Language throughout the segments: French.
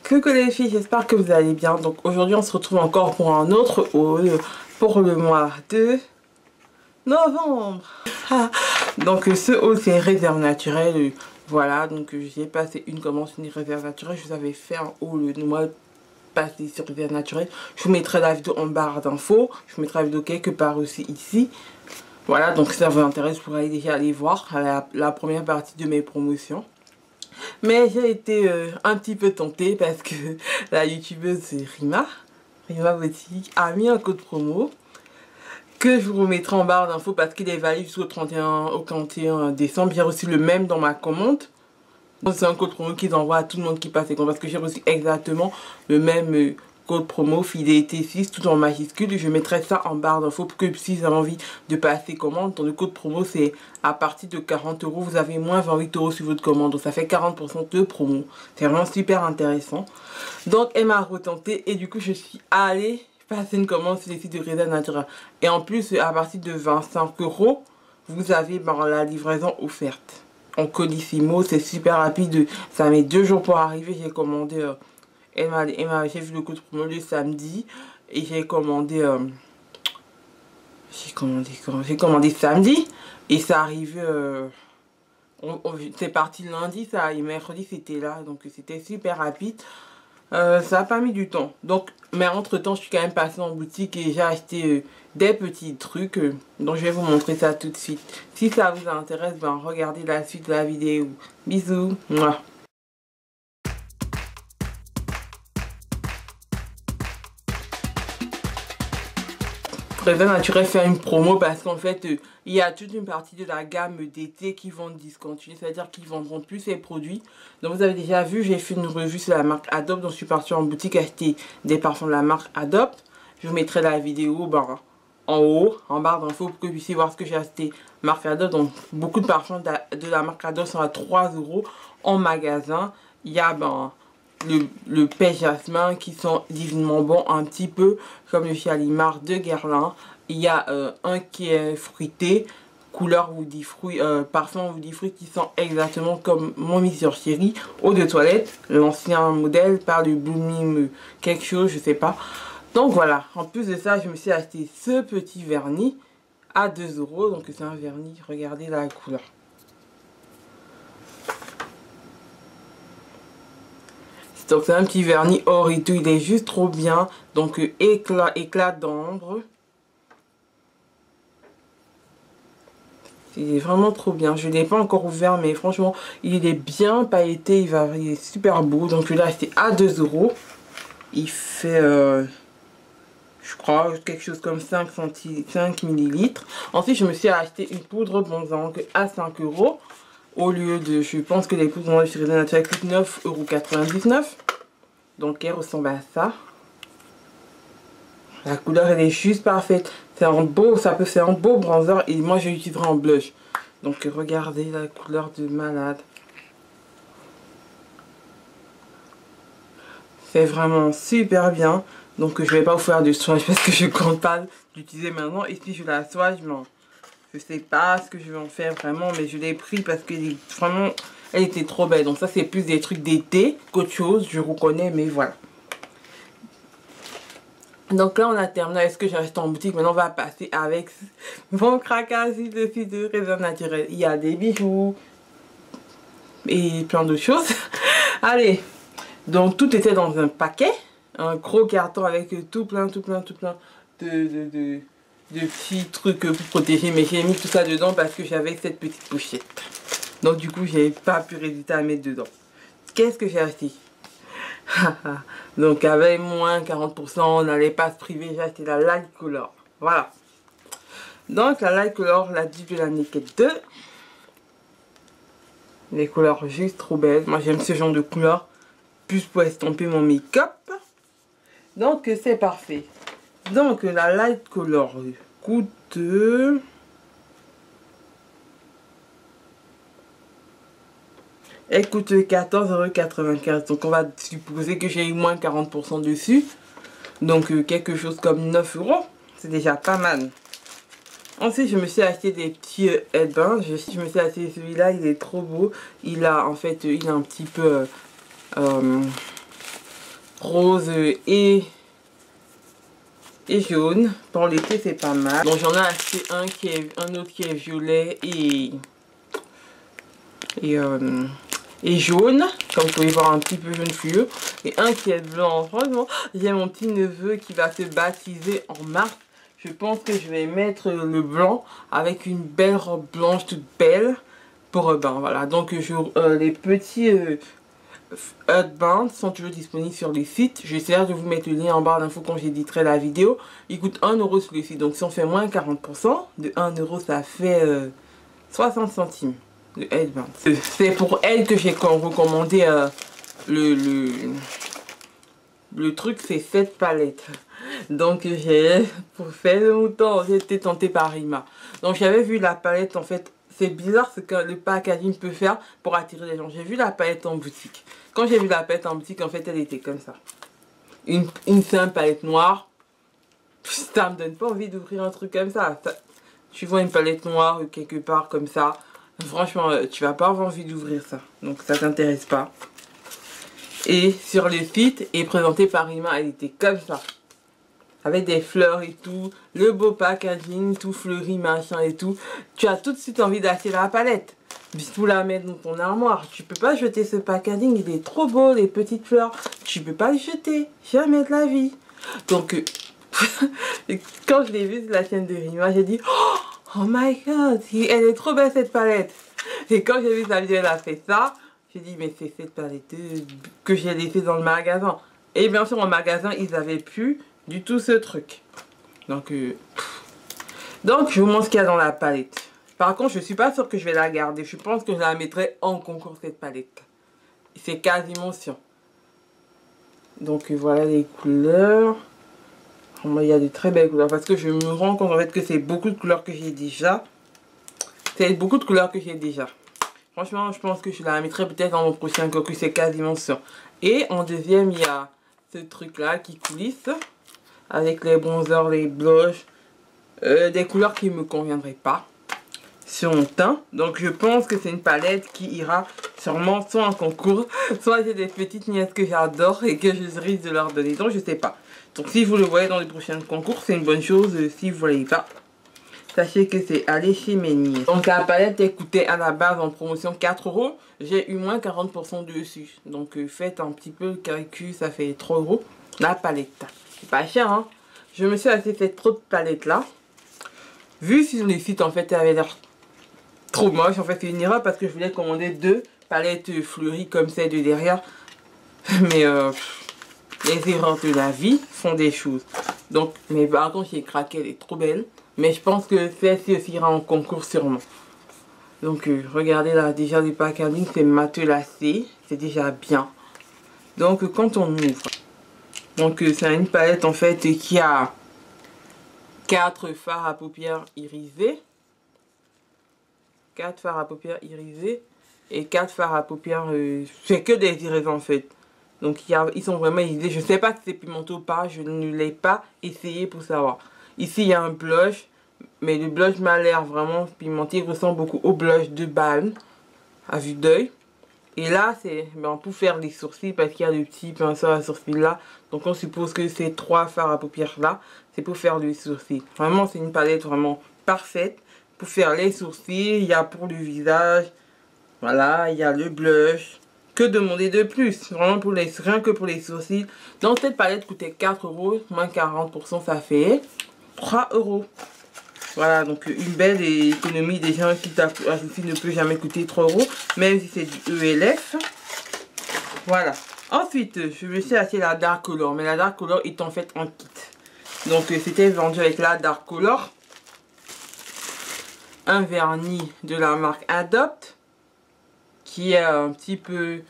Coucou les filles, j'espère que vous allez bien. Donc aujourd'hui on se retrouve encore pour un autre haul pour le mois de novembre. Donc ce haul c'est réserve naturelle. Voilà, donc j'ai passé une commande sur une réserve naturelle. Je vous avais fait un haul le mois passé sur réserve naturelle. Je vous mettrai la vidéo en barre d'infos. Je vous mettrai la vidéo quelque part aussi ici. Voilà, donc si ça vous intéresse, vous pourrez déjà aller voir la première partie de mes promotions. Mais j'ai été un petit peu tentée parce que la youtubeuse Rima Boutique a mis un code promo que je vous remettrai en barre d'infos parce qu'il est valide jusqu'au 31 décembre. J'ai reçu le même dans ma commande. Donc c'est un code promo qu'ils envoient à tout le monde qui passe les commandes parce que j'ai reçu exactement le même code promo fidélité 6 tout en majuscule. Je mettrai ça en barre d'infos pour que si vous avez envie de passer commande, dans le code promo c'est à partir de 40 €, vous avez moins 28 € sur votre commande, donc ça fait 40% de promo. C'est vraiment super intéressant. Donc elle m'a retenté et du coup je suis allée passer une commande sur les sites de réserve naturelle. Et en plus à partir de 25 €, vous avez la livraison offerte. En Colissimo, c'est super rapide, ça met 2 jours pour arriver. J'ai commandé j'ai vu le code promo le samedi et j'ai commandé samedi et ça arrive c'est parti lundi, ça et mercredi c'était là, donc c'était super rapide. Ça a pas mis du temps, donc mais entre temps je suis quand même passée en boutique et j'ai acheté des petits trucs, donc je vais vous montrer ça tout de suite. Si ça vous intéresse, ben regardez la suite de la vidéo. Bisous. Mouah. Réserve naturelle fait une promo parce qu'en fait il y a toute une partie de la gamme d'été qui vont discontinuer, c'est à dire qu'ils vendront plus ces produits. Donc vous avez déjà vu, j'ai fait une revue sur la marque Adopt, donc je suis partie en boutique acheter des parfums de la marque Adopt. Je vous mettrai la vidéo en haut, en barre d'infos pour que vous puissiez voir ce que j'ai acheté marque Adopt. Donc beaucoup de parfums de la marque Adopt sont à 3 € en magasin. Il y a le pêche jasmin qui sont divinement bons, un petit peu comme le Chalimar de Guerlain. Il y a un qui est fruité, couleur Woody Fruit, parfum Woody Fruit qui sent exactement comme mon Mr Chéri eau de toilette, l'ancien modèle par le Blooming quelque chose, je sais pas. Donc voilà, en plus de ça, je me suis acheté ce petit vernis à 2 €. Donc c'est un vernis, regardez la couleur. Donc c'est un petit vernis or et tout, il est juste trop bien. Donc éclat d'ombre. Il est vraiment trop bien. Je ne l'ai pas encore ouvert mais franchement il est bien pailleté, il est super beau. Donc je l'ai acheté à 2 €. Il fait je crois quelque chose comme 5 ml. Ensuite je me suis acheté une poudre bronzant à 5 €. Au lieu de, je pense que les poudres chez Réserve naturelle coûtent 9,99 €. Donc elle ressemble à ça. La couleur elle est juste parfaite. C'est un beau, c'est un beau bronzer et moi je l'utiliserai en blush. Donc regardez la couleur de malade. C'est vraiment super bien. Donc je vais pas vous faire de swatch parce que je compte pas l'utiliser maintenant. Et si je la swatch, je sais pas ce que je vais en faire vraiment, mais je l'ai pris parce que vraiment elle était trop belle. Donc ça c'est plus des trucs d'été qu'autre chose, je reconnais, mais voilà. Donc là on a terminé avec ce que j'ai acheté en boutique. Maintenant on va passer avec mon craquage de réserve naturelle. Il y a des bijoux et plein d'autres choses. Allez, donc tout était dans un paquet, un gros carton avec tout plein de petits trucs pour protéger, mais j'ai mis tout ça dedans parce que j'avais cette petite pochette. Donc du coup j'ai pas pu résister à mettre dedans. Qu'est-ce que j'ai acheté? Donc avec moins 40%, on n'allait pas se priver, j'ai acheté la Light Color. Voilà. Donc la Light Color, la Dupe de la Naked 2. Les couleurs juste trop belles. Moi j'aime ce genre de couleurs, plus pour estomper mon make-up. Donc c'est parfait. Donc la Light Color coûte elle coûte 14,95 €. Donc on va supposer que j'ai eu moins 40% dessus. Donc quelque chose comme 9 €. C'est déjà pas mal. Ensuite je me suis acheté des petits headbands. Je me suis acheté celui-là, il est trop beau. Il a en fait il a un petit peu rose et jaune. Pour l'été c'est pas mal. Donc j'en ai acheté un autre qui est violet et jaune, comme vous pouvez voir un petit peu jaune fluo, et un qui est blanc. Franchement, j'ai mon petit neveu qui va se baptiser en mars. Je pense que je vais mettre le blanc avec une belle robe blanche toute belle pour ben voilà. Donc les petits headbands sont toujours disponibles sur les sites. J'essaierai de vous mettre le lien en barre d'infos quand j'éditerai la vidéo. Ils coûtent 1 € sur le site, donc si on fait moins 40%, de 1 € ça fait 60 centimes. Le headband. C'est pour elle que j'ai recommandé le truc, c'est cette palette. Donc pour faire longtemps, j'ai été tentée par Rima. Donc j'avais vu la palette, en fait, c'est bizarre ce que le packaging peut faire pour attirer les gens. J'ai vu la palette en boutique. Quand j'ai vu la palette en boutique, en fait, elle était comme ça. Une simple palette noire. Ça me donne pas envie d'ouvrir un truc comme ça. Tu vois une palette noire quelque part comme ça. Franchement, tu vas pas avoir envie d'ouvrir ça. Donc ça t'intéresse pas. Et sur le site, et présenté par Rima, elle était comme ça. Avec des fleurs et tout. Le beau packaging, tout fleuri, machin et tout. Tu as tout de suite envie d'acheter la palette. Pour la mettre dans ton armoire. Tu peux pas jeter ce packaging. Il est trop beau, les petites fleurs. Tu peux pas le jeter. Jamais de la vie. Donc, quand je l'ai vu sur la chaîne de Rima, j'ai dit... Oh my god, elle est trop belle cette palette. Et quand j'ai vu sa vidéo, elle a fait ça. J'ai dit, mais c'est cette palette que j'ai laissée dans le magasin. Et bien sûr, en magasin, ils avaient plus du tout ce truc. Donc je vous montre ce qu'il y a dans la palette. Par contre, je suis pas sûre que je vais la garder. Je pense que je la mettrai en concours, cette palette. C'est quasiment sûr. Donc voilà les couleurs. Il y a de très belles couleurs. Parce que je me rends compte en fait que c'est beaucoup de couleurs que j'ai déjà. C'est beaucoup de couleurs que j'ai déjà. Franchement, je pense que je la mettrai peut-être dans mon prochain concours. C'est quasiment sûr. Et en deuxième, il y a ce truc là qui coulisse. Avec les bronzers, les blushs. Des couleurs qui ne me conviendraient pas sur mon teint. Donc je pense que c'est une palette qui ira sûrement soit en concours, soit j'ai des petites nièces que j'adore et que je risque de leur donner. Donc je sais pas. Donc si vous le voyez dans les prochains concours, c'est une bonne chose. Si vous ne voyez pas, sachez que c'est aller chez mes nièces. Donc la palette elle coûtait à la base en promotion 4 €. J'ai eu moins 40% dessus. Donc faites un petit peu le calcul, ça fait 3 € la palette. C'est pas cher, hein. Je me suis acheté cette autre palette là. Vu sur les sites, en fait, elle avait l'air trop moche. En fait, c'est une erreur parce que je voulais commander 2 palettes fleuries comme celle de derrière. Mais les erreurs de la vie font des choses. Donc, mais par contre, j'ai craqué, elle est trop belle. Mais je pense que celle-ci aussi ira en concours sûrement. Donc, regardez là, déjà le packaging, c'est matelassé. C'est déjà bien. Donc, quand on ouvre. Donc, c'est une palette en fait qui a 4 fards à paupières irisés. 4 fards à paupières irisés. Et 4 fards à paupières... c'est que des irisés en fait. Donc ils sont vraiment irisés. Je ne sais pas si c'est pimenté ou pas. Je ne l'ai pas essayé pour savoir. Ici il y a un blush. Mais le blush m'a l'air vraiment pimenté. Il ressemble beaucoup au blush de Balm. À vue d'œil. Et là c'est pour faire les sourcils. Parce qu'il y a le petit pinceau à sourcils là. Donc on suppose que ces 3 fards à paupières là. C'est pour faire les sourcils. Vraiment, c'est une palette vraiment parfaite pour faire les sourcils. Il y a pour le visage. Voilà, il y a le blush. Que demander de plus? Vraiment, rien que pour les sourcils. Donc, cette palette coûtait 4 €. Moins 40%, ça fait 3 €. Voilà, donc une belle économie. Déjà, ceci ne peut jamais coûter 3 €. Même si c'est du ELF. Voilà. Ensuite, je me suis acheté la Dark Color. Mais la Dark Color est en fait en kit. Donc c'était vendu avec la Dark Color. Un vernis de la marque Adopt. Qui est un petit peu...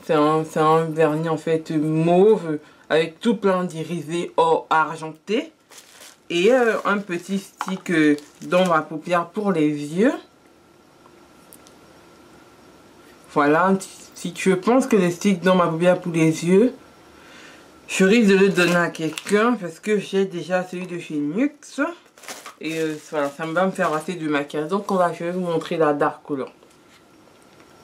C'est un vernis en fait mauve. Avec tout plein d'irisés or argenté. Et un petit stick dans ma paupière pour les yeux. Voilà un petit stick. Je pense que le stick dans ma paupière pour les yeux... Je risque de le donner à quelqu'un parce que j'ai déjà celui de chez Nux. Et voilà, ça va me faire assez de maquillage. Donc je vais vous montrer la Dark Color.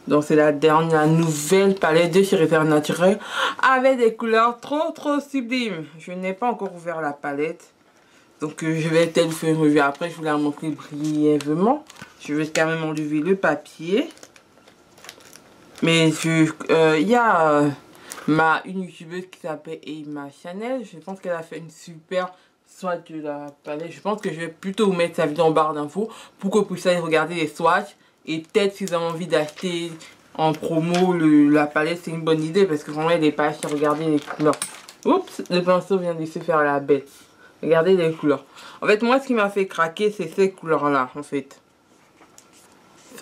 Donc c'est la dernière nouvelle palette de chez Réserve Naturelle avec des couleurs trop sublimes. Je n'ai pas encore ouvert la palette. Donc je vais peut-être vous faire une revue après, je vous la montrer brièvement. Je vais quand même enlever le papier. Mais il y a une youtubeuse qui s'appelle Emma Chanel. Je pense qu'elle a fait une super swatch de la palette. Je pense que je vais plutôt vous mettre sa vidéo en barre d'infos pour que vous puissiez regarder les swatchs. Et peut-être si vous avez envie d'acheter en promo la palette, c'est une bonne idée parce que vraiment elle n'est pas chère. Regardez les couleurs. Oups, le pinceau vient de se faire la bête. Regardez les couleurs. En fait, moi, ce qui m'a fait craquer, c'est ces couleurs-là, en fait.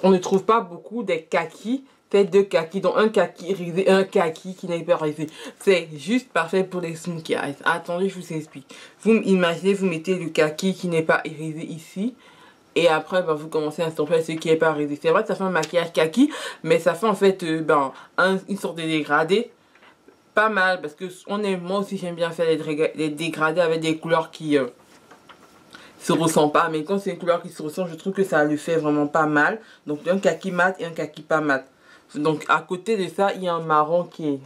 On ne trouve pas beaucoup des kakis. C'est deux kakis, dont un kaki irisé et un kaki qui n'est pas irisé. C'est juste parfait pour les smokey eyes. Attendez, je vous explique. Vous imaginez, vous mettez le kaki qui n'est pas irisé ici. Et après, ben, vous commencez à estomper ce qui n'est pas irisé. C'est vrai que ça fait un maquillage kaki, mais ça fait en fait une sorte de dégradé. Pas mal, parce que moi aussi j'aime bien faire les dégradés avec des couleurs qui se ressemblent pas. Mais quand c'est une couleur qui se ressemble, je trouve que ça le fait vraiment pas mal. Donc un kaki mat et un kaki pas mat. Donc à côté de ça, il y a un marron qui est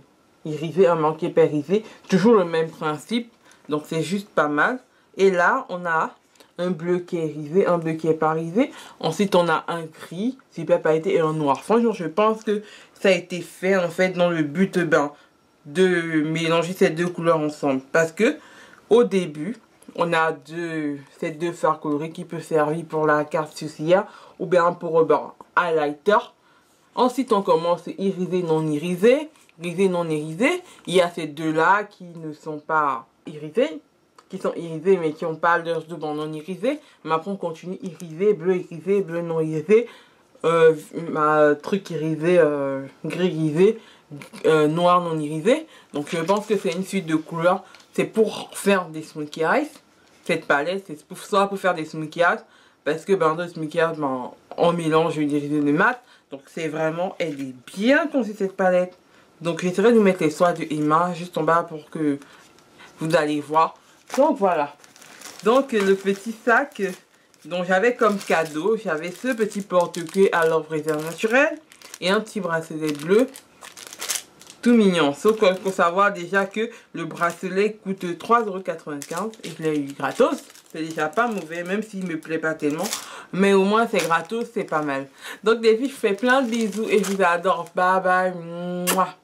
irisé, un marron qui est pas irisé. Toujours le même principe. Donc c'est juste pas mal. Et là, on a un bleu qui est irisé, un bleu qui est pas irisé. Ensuite, on a un gris, super pailleté et un noir. Franchement, je pense que ça a été fait en fait dans le but de mélanger ces deux couleurs ensemble. Parce que au début, on a ces deux fards colorés qui peuvent servir pour la carte sourcilière ou bien pour highlighter. Ensuite, on commence irisé, non irisé. Irisé, non irisé. Il y a ces deux-là qui ne sont pas irisés. Qui sont irisés mais qui n'ont pas leur double en non irisé. Mais après, on continue irisé, bleu non irisé. Truc irisé, gris irisé. Noir non irisé. Donc je pense que c'est une suite de couleurs. C'est pour faire des smokey eyes. Cette palette, c'est soit pour faire des smokey eyes. Parce que dans le smokey eyes, on mélange l'irisé de mat. Donc c'est vraiment, elle est bien conçue cette palette. Donc j'essaierai de vous mettre les soins de Emma juste en bas pour que vous allez voir. Donc voilà. Donc le petit sac dont j'avais comme cadeau, j'avais ce petit porte-clés à l'œuvre Réserve Naturelle. Et un petit bracelet bleu. Tout mignon. Sauf qu'il faut savoir déjà que le bracelet coûte 3,95 € et je l'ai eu gratos. C'est déjà pas mauvais, même s'il me plaît pas tellement. Mais au moins c'est gratos, c'est pas mal. Donc les filles, je vous fais plein de bisous et je vous adore. Bye bye. Mouah.